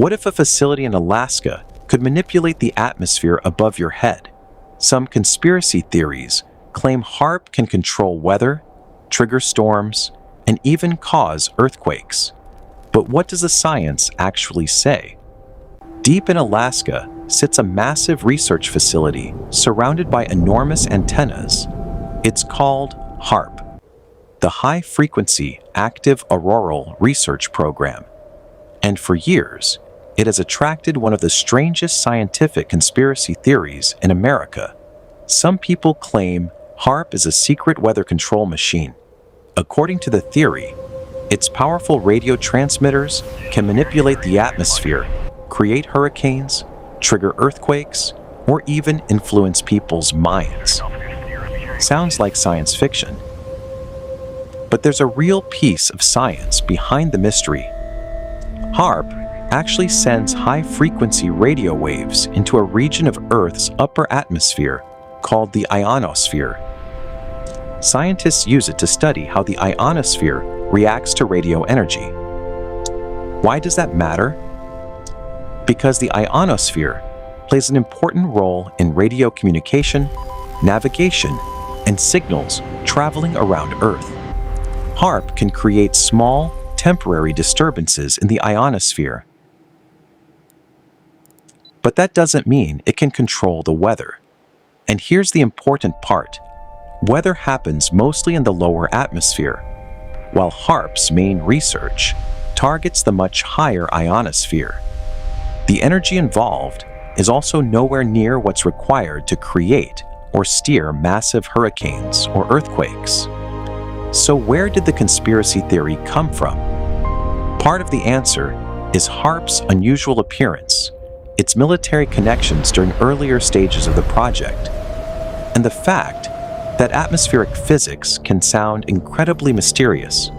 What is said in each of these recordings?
What if a facility in Alaska could manipulate the atmosphere above your head? Some conspiracy theories claim HAARP can control weather, trigger storms, and even cause earthquakes. But what does the science actually say? Deep in Alaska sits a massive research facility surrounded by enormous antennas. It's called HAARP, the High Frequency Active Auroral Research Program. And for years, it has attracted one of the strangest scientific conspiracy theories in America. Some people claim HAARP is a secret weather control machine. According to the theory, its powerful radio transmitters can manipulate the atmosphere, create hurricanes, trigger earthquakes, or even influence people's minds. Sounds like science fiction. But there's a real piece of science behind the mystery. HAARP actually sends high-frequency radio waves into a region of Earth's upper atmosphere called the Ionosphere. Scientists use it to study how the ionosphere reacts to radio energy. Why does that matter? Because the ionosphere plays an important role in radio communication, navigation, and signals traveling around Earth. HAARP can create small, temporary disturbances in the ionosphere. But that doesn't mean it can control the weather. And here's the important part. Weather happens mostly in the lower atmosphere, while HAARP's main research targets the much higher ionosphere. The energy involved is also nowhere near what's required to create or steer massive hurricanes or earthquakes. So where did the conspiracy theory come from? Part of the answer is HAARP's unusual appearance, its military connections during earlier stages of the project, and the fact that atmospheric physics can sound incredibly mysterious.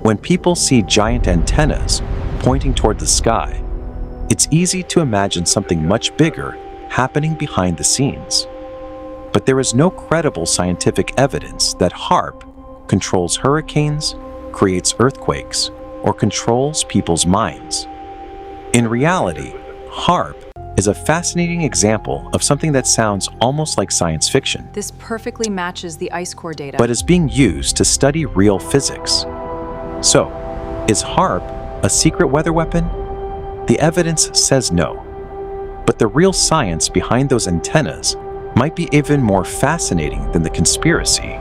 When people see giant antennas pointing toward the sky, it's easy to imagine something much bigger happening behind the scenes. But there is no credible scientific evidence that HAARP controls hurricanes, creates earthquakes, or controls people's minds. In reality, HAARP is a fascinating example of something that sounds almost like science fiction, This perfectly matches the ice core data. but is being used to study real physics. So, is HAARP a secret weather weapon? The evidence says no. But the real science behind those antennas might be even more fascinating than the conspiracy.